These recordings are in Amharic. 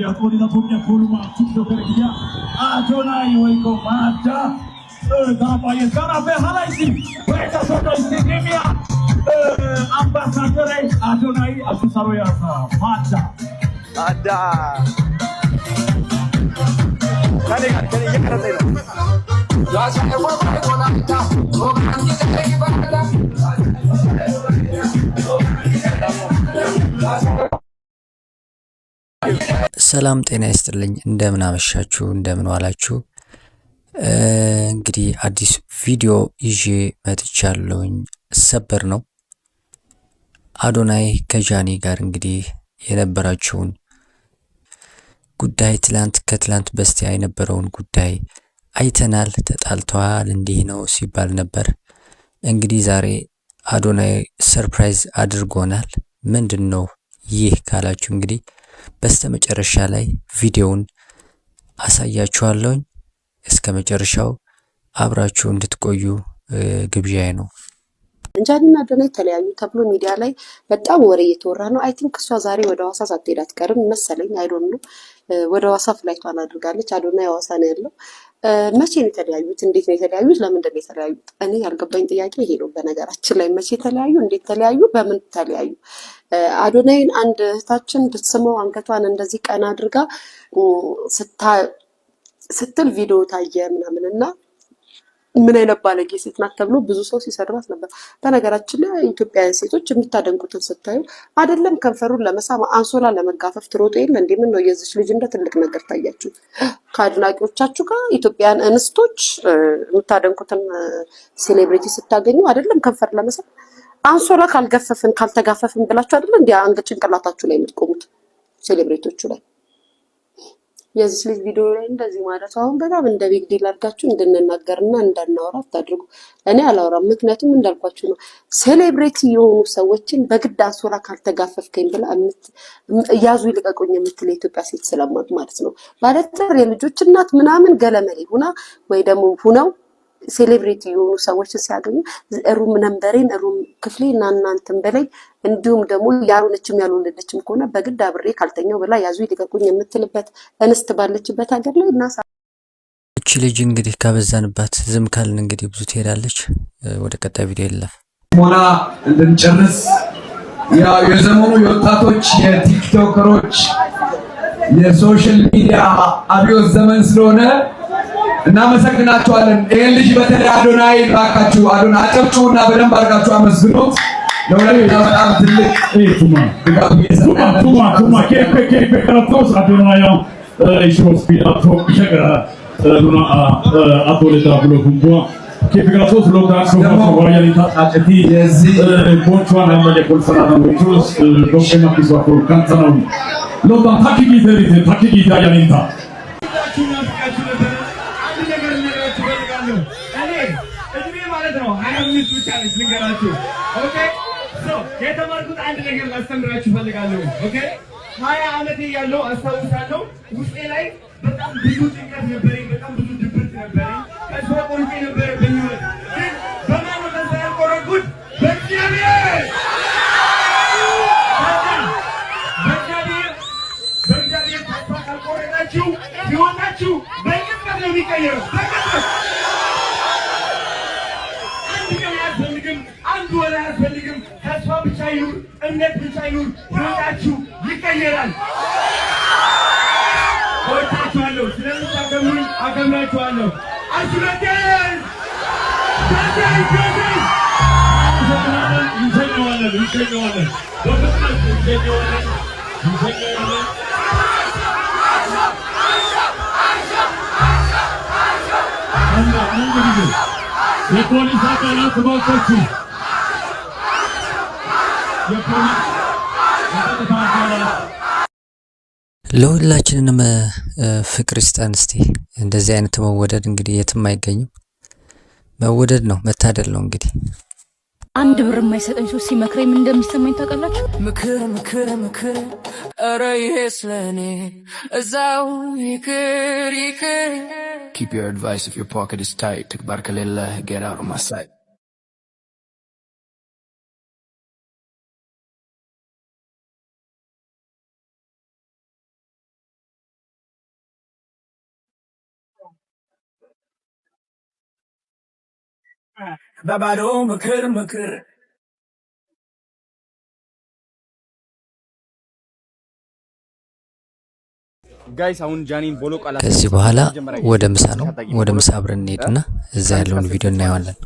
Atlanta Tonya Koluma Tito Pereira Adonai Oiko Mata Gapaya Kana Behalaisi Weka Soto Istimia Ambassador Adonai Asusaroya Mata Ada Kali ya karate Ya saya mau kita ሰላም ጤና ይስጥልኝ እንደምን አመሻችሁ እንደምን ዋላችሁ እንግዲህ አዲስ ቪዲዮ ይዤ መጥቻለሁኝ ሰበር ነው አዶናይ ከጃኒ ጋር እንግዲህ የነበራቸውን ጉዳይ ከትላንት በስቲያ የነበረውን ጉዳይ አይተናል ተጣልተዋል እንዲህ ነው ሲባል ነበር እንግዲህ ዛሬ አዶናይ ሰርፕራይዝ አድርጎናል ምንድነው ይህ ካላችሁ እንግዲህ በስተመጨረሻ ላይ ቪዲዮውን አሳያችኋለሁ እስከመጨረሻው አብራችሁ እንድትቆዩ ግብዣዬ ነው እንጃኒና አዶናይ ተለያዩ ተብሎ ሚዲያ ላይ በጣም ወሬ እየተወራ ነው አይ ቲንክ እሷ ዛሬ ወደ ሐዋሳ ሳትሄድ አትቀርም መሰለኝ አይ ዶንት ኖ ወደ ሐዋሳ ፍላይቷን አድርጋለች አዶናይ ሐዋሳ ነው ያለው መቼ ነው የተለያዩት እንዴት ነው የተለያዩት ለምን የተለያዩት እኔ ያልገባኝ ጥያቄ ይሄ ነው በነገራችን ላይ መቼ ተለያዩ እንዴት ተለያዩ በምን ተለያዩ አዶናይን አንድ እህታችን ብትስመው አንገቷን እንደዚህ ቀና አድርጋ ስትል ቪዲዮ ታየ ምናምንና ምን አይነት ባለጌ ሴት ናት ተብሎ ብዙ ሰው ሲሰድባት ነበር በነገራችን ላይ ኢትዮጵያውያን ሴቶች የምታደንቁትን ስታዩ አይደለም ከንፈሩን ለመሳም አንሶላ ለመጋፈፍ ትሮጡ የለ እንዴ ምን ነው የዚህ ልጅ እንደ ትልቅ ነገር ታያችሁ ከአድናቂዎቻችሁ ጋር ኢትዮጵያውያን እንስቶች የምታደንቁትን ሴሌብሪቲ ስታገኙ አይደለም ከንፈር ለመሳም አንሶላ ካልገፈፍን ካልተጋፈፍን ብላችሁ አይደል እንዴ አንገት ጭንቅላታችሁ ላይ የምትቆሙት ሴሌብሪቲዎቹ ላይ የዚህ ልጅ ቪዲዮ ላይ እንደዚህ ማለት አሁን በጣም እንደ ቢግ ዲል አድርጋችሁ እንድንናገርና እንዳናወራ አታድርጉ እኔ አላወራም ምክንያቱም እንዳልኳችሁ ነው ሴሌብሪቲ የሆኑ ሰዎችን በግድ አንሶላ ካልተጋፈፍከኝ ብላ ያዙ ይልቀቁኝ የምትል የኢትዮጵያ ሴት ስለማት ማለት ነው ባለትዳር የልጆች እናት ምናምን ገለመሌ ሆና ወይ ደግሞ ሁነው ሴሌብሪቲ የሆኑ ሰዎችን ሲያገኙ ሩም ነምበሬን ሩም ክፍሌና እናንተም በላይ እንዲሁም ደግሞ ያልሆነችም ያልወለደችም ከሆነ በግድ አብሬ ካልተኛው ብላ ያዙ ይልቀቁኝ የምትልበት እንስት ባለችበት ሀገር ላይ እና እቺ ልጅ እንግዲህ ካበዛንባት ዝም ካልን እንግዲህ ብዙ ትሄዳለች ወደ ቀጣይ ቪዲዮ ይለፍ ሞላ እንድንጨርስ ያው የዘመኑ የወጣቶች የቲክቶከሮች የሶሻል ሚዲያ አብዮት ዘመን ስለሆነ እናመሰግናችኋለን ይሄን ልጅ በተለይ አዶናይ ባካችሁ አዶናይ አጨብጭቡና በደንብ አድርጋችሁ አመስግኑት ለወላይታ በጣም ትልቅ ቱማ ኬፔ ካራቶስ አዶናይ ኢሽሮስ ቢአቶ ሸገራ ኑና አቶሌታ ብሎ ሁንጓ ኬፔ ካራቶስ ሎካስ ወራያሊታ አጨቲ የዚህ ቦንቿን አመለ ኮልሰራ ነው ኢሽሮስ ዶክተር ማኪሶ ካንታናው ሎታ ታኪጊ ያያሊታ Okay, so የተማርኩት አንድ ነገር ላስተምራችሁ ፈልጋለሁ ኦኬ 20 አመት ያለው አስተውሳለሁ ውስጤ ላይ በጣም ብዙ ጭንቀት ነበረኝ በጣም ብዙ ድብርት ነበረኝ ከሰው ቆርጬ ነበር በሚወት ግን በማን ተሳይ ቆረኩት በእግዚአብሔር ተስፋ ካልቆረጣችሁ ህይወታችሁ በቅጽበት ነው የሚቀየረው ወላ ያስፈልግም ተስፋ ብቻ ይኑር እምነት ብቻ ይኑር ህይወታችሁ ይቀየራል ወጣችኋለሁ ስለምታከብሩኝ አከብራችኋለሁ አሽረቴን ይሸኘዋለን በፍጥነት ይሸኘዋለን የፖሊስ አካላት ባካችሁ ለሁላችንንም ፍቅር ይስጠን እስቲ እንደዚህ አይነት መወደድ እንግዲህ የትም አይገኝም መወደድ ነው መታደል ነው እንግዲህ አንድ ብር የማይሰጠኝ ሰው ሲመክረኝ ምን እንደሚሰማኝ ታውቃላችሁ ምክር ኧረ ይሄስ ለኔ እዛው ይክር Keep your advice if your pocket is tight. ተግባር ከሌለ get out of my sight. በባዶ ምክር ጋይስ አሁን ጃኒን ቦሎቃ ከዚህ በኋላ ወደ ምሳ ነው። ወደ ምሳ አብረን እንሄድና እዛ ያለውን ቪዲዮ እናየዋለን።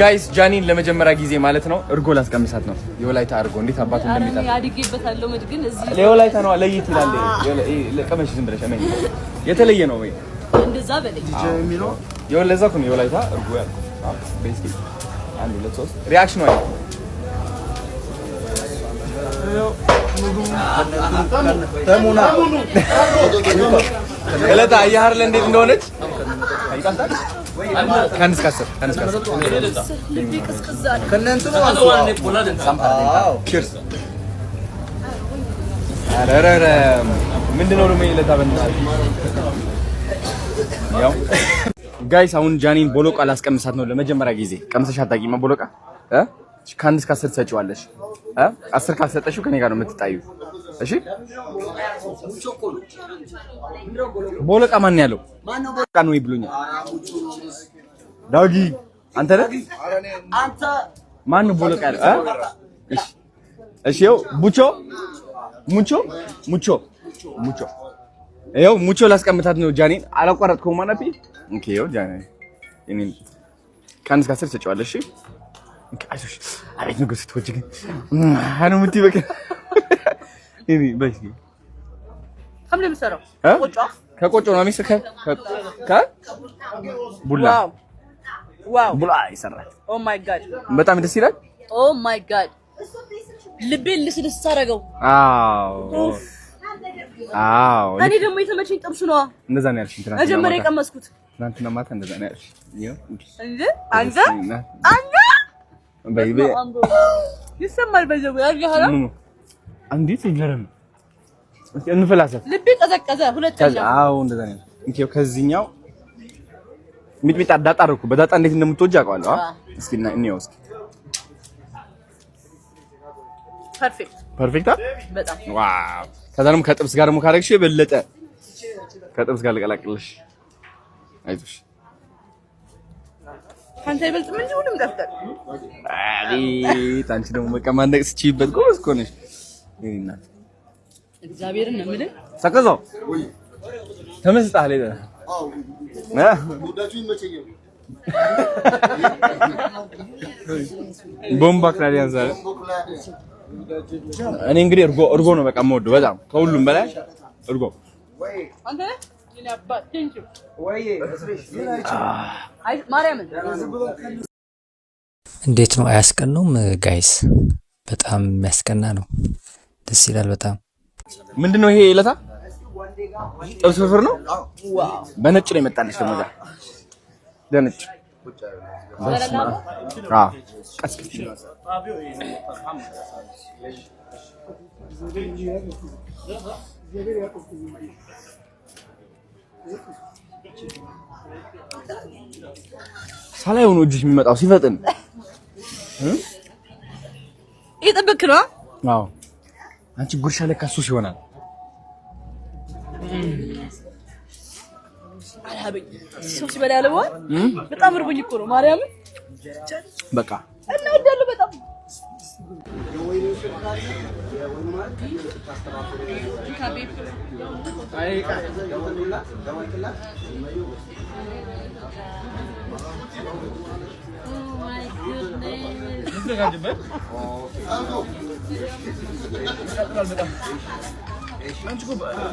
ጋይስ ጃኒን ለመጀመሪያ ጊዜ ማለት ነው እርጎ ላስቀምሳት ነው። የወላይታ እርጎ እንዴት አባቱ እንደሚጣ ያድግበታለሁ ግን እዚህ የወላይታ ነው ለይት ይላል። ለቀመሽ ዝም ብለሽ አመኝ የተለየ ነው ወይ እንደዛ በለኝ የሚለው የወለዛ ኩን የወላይታ እርጎ ያልኩ ቤስቲ አንድ ሁለት ሶስት ሪአክሽን ነው ተሙና ለታ ያህር ለእንዴት እንደሆነች አይጣጣል ከንስ ካሰር ልቤ ቅዝቅዛል ከነንቱ ነው ቺርስ አረረረ ምንድነው ነው ለታ በእናትህ ያው ጋይስ አሁን ጃኒን ቦሎቃ ላስቀምሳት ነው ለመጀመሪያ ጊዜ ቀምሰሽ አታውቂም ቦሎቃ ከአንድ እስከ 10 ትሰጪዋለሽ 10 ካልሰጠሽው ከኔ ጋር ነው የምትጣዩ እሺ ቦሎቃ ማን ያለው ቦሎቃ ነው ይብሉኛል ዳጊ አንተ ነህ አንተ ማን ነው ቦሎቃ ያለው እሺ እሺ ይኸው ሙቾ ይኸው ሙቾ ላስቀምጣት ነው ጃኒን አላቋረጥከውም ማናፊ ኦኬ ይኸው ጃኒን እኔን ከአንድ እስከ 10 ትሰጪዋለሽ እሺ አይዞሽ አቤት ንጉስ ትወጪ ግን አኑ ምት ይበቃ እኔ በይ ከምንም ሰራው ከቆጮ ነው የሚሰከ ቡላ ዋው ቡላ ይሰራል ኦ ማይ ጋድ በጣም ደስ ይላል ኦ ማይ ጋድ ልቤን ልስልስ አደረገው አዎ እኔ ደግሞ የተመቸኝ ጥብሱ ነው እንደዛ ነው ያልሽኝ ትናንትና መጀመሪያ የቀመስኩት ትናንትና ማታ እንደዛ ነው ያልሽኝ እንዴ አንተ በይቤ ይሰማል በጀው ያገሃላ እንዴት ይገርም እንፈላሰፍ ልቤ ቀዘቀዘ ሁለተኛ አዎ እንደዛ ነው እንኪው ከዚህኛው ሚጥሚጣ ዳጣ አደረኩ በዳጣ እንዴት እንደምትወጂ አውቃለሁ እስኪ እንየው እስኪ ፐርፌክት በጣም ዋው ከዛንም ከጥብስ ጋር ደግሞ ካረግሽ በለጠ ከጥብስ ጋር ልቀላቅልሽ አይዞሽ አንተ ይበልጥ ምን ይሁንም ገፍተር አንቺ ደግሞ በቃ ማንደቅስ ቺበት ጎስ ኮነሽ ይሄና እግዚአብሔርን ነው የምልህ ሰከዘው ተመስጣለ አው ሙዳቹ ይመቸኛል ቦምባ ክላዲያን ዛሬ እኔ እንግዲህ እርጎ ነው በቃ የምወደው በጣም ከሁሉም በላይ እርጎ አንተ እኔ አባት ቴንክ ዩ ወይዬ አይ ማርያም እንዴት ነው አያስቀኑም ጋይስ በጣም የሚያስቀና ነው ደስ ይላል በጣም ምንድነው ይሄ ለታ ጥብስ ፍርፍር ነው ዋው በነጭ ነው የመጣልሽ ደግሞ ዛ በነጭ ቀስቅሽ ሳላየው ነው እጅሽ የሚመጣው ሲፈጥን ይጠብቅ ነው አዎ አንቺ ጉርሻ ለካ ሱስ ይሆናል አላበኝ ሱስ በላለ ወይ በጣም እርቦኝ እኮ ነው ማርያም በቃ እና ወዳለ በጣም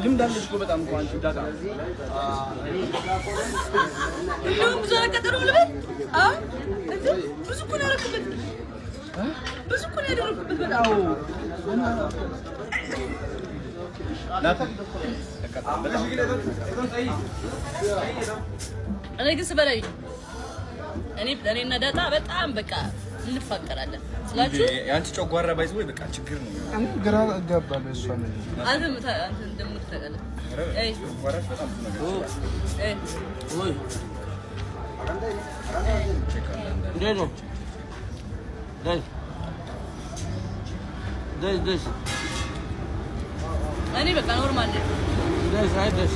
ልምዳለሽ እኮ በጣም እንኳን ዳታ ብዙ አቀጠሩ ልበል ብዙ እኮ ነው ያደረኩበት ብዙ እኮ ነው ያደረኩበት በጣም እኔ ግን ስበላይ እኔና ዳጣ በጣም በቃ እንፋቀራለን ስላችሁ ያንቺ ጨጓራ ባይዝ ወይ በቃ ችግር ነው እኔ ግራ አጋባለሁ እሷ ነው አንተ እንደምትተቀለ አይ ወራሽ በጣም ነው ወይ እንዴት ነው ደስ እኔ በቃ ኖርማል ነው ደስ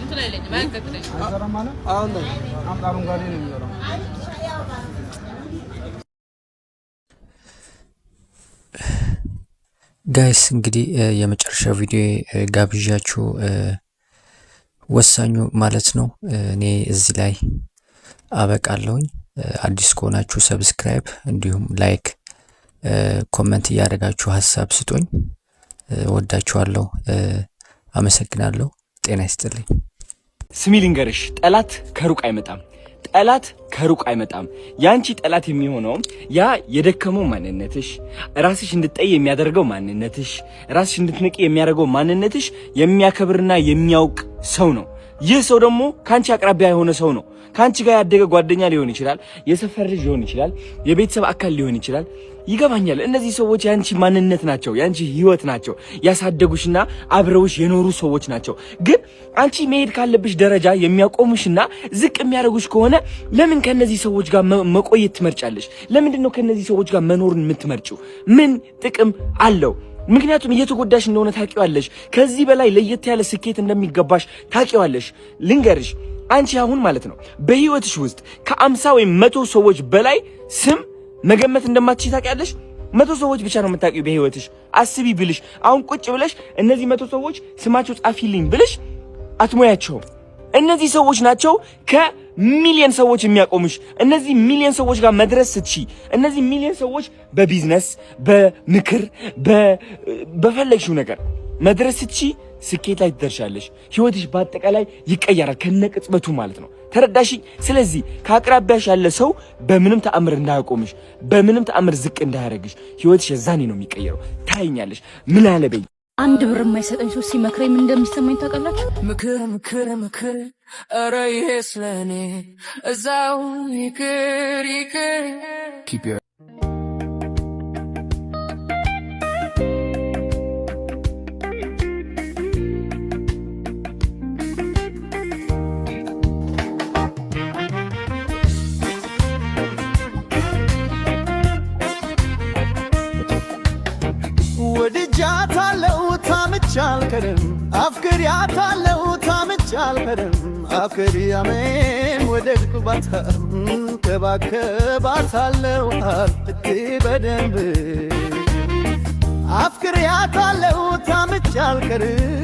እንትን አይለኝም አይከተለኝ አይሰራም ማለት አሁን ነው አረንጓዴ ነው የሚዘራው ጋይስ እንግዲህ የመጨረሻ ቪዲዮ ጋብዣችሁ ወሳኙ ማለት ነው እኔ እዚህ ላይ አበቃለሁኝ አዲስ ከሆናችሁ ሰብስክራይብ እንዲሁም ላይክ ኮሜንት ያደርጋችሁ ሐሳብ ስጡኝ ወዳችኋለሁ አመሰግናለሁ ጤና ይስጥልኝ ስሚ ልንገርሽ ጠላት ከሩቅ አይመጣም ያንቺ ጠላት የሚሆነው ያ የደከመው ማንነትሽ ራስሽ እንድትጠይ የሚያደርገው ማንነትሽ ራስሽ እንድትንቂ የሚያደርገው ማንነትሽ የሚያከብርና የሚያውቅ ሰው ነው ይህ ሰው ደግሞ ካንቺ አቅራቢያ የሆነ ሰው ነው ካንቺ ጋር ያደገ ጓደኛ ሊሆን ይችላል የሰፈር ልጅ ሊሆን ይችላል የቤተሰብ አካል ሊሆን ይችላል ይገባኛል እነዚህ ሰዎች ያንቺ ማንነት ናቸው ያንቺ ህይወት ናቸው ያሳደጉሽና አብረውሽ የኖሩ ሰዎች ናቸው ግን አንቺ መሄድ ካለብሽ ደረጃ የሚያቆሙሽና ዝቅ የሚያደርጉሽ ከሆነ ለምን ከነዚህ ሰዎች ጋር መቆየት ትመርጫለሽ ለምንድን ነው ከነዚህ ሰዎች ጋር መኖርን የምትመርጪው ምን ጥቅም አለው ምክንያቱም እየተጎዳሽ እንደሆነ ታውቂዋለሽ ከዚህ በላይ ለየት ያለ ስኬት እንደሚገባሽ ታውቂዋለሽ ልንገርሽ አንቺ አሁን ማለት ነው በህይወትሽ ውስጥ ከ50 ወይም 100 ሰዎች በላይ ስም መገመት እንደማትችይ ታውቂያለሽ 100 ሰዎች ብቻ ነው የምታውቂው በህይወትሽ አስቢ ብልሽ አሁን ቁጭ ብለሽ እነዚህ 100 ሰዎች ስማቸው ጻፊልኝ ብልሽ አትሞያቸውም እነዚህ ሰዎች ናቸው ከሚሊዮን ሰዎች የሚያቆሙሽ እነዚህ ሚሊዮን ሰዎች ጋር መድረስ ስትሺ እነዚህ ሚሊዮን ሰዎች በቢዝነስ በምክር በፈለግሽው ነገር መድረስ ስትሺ ስኬት ላይ ትደርሻለሽ ህይወትሽ በአጠቃላይ ይቀየራል ከነቅጽበቱ ማለት ነው ተረዳሽ ስለዚህ ከአቅራቢያሽ ያለ ሰው በምንም ተአምር እንዳያቆምሽ በምንም ተአምር ዝቅ እንዳያረግሽ ህይወትሽ የዛኔ ነው የሚቀየረው ታይኛለሽ ምን አለበይ አንድ ብር የማይሰጠኝ ሰው ሲመክረኝ ምን እንደሚሰማኝ ታውቃላችሁ ምክር ኧረ ይሄስ ለኔ እዛው ይቅር keep your ወድጃታለው ታምቻልከረም አፍቅሪያታለው ታምቻልከረም አፍቅሪያሜን ወደድኩባታም ከባከባታለው አፍቅቴ በደንብ አፍቅሪያታለው ታምቻልከረም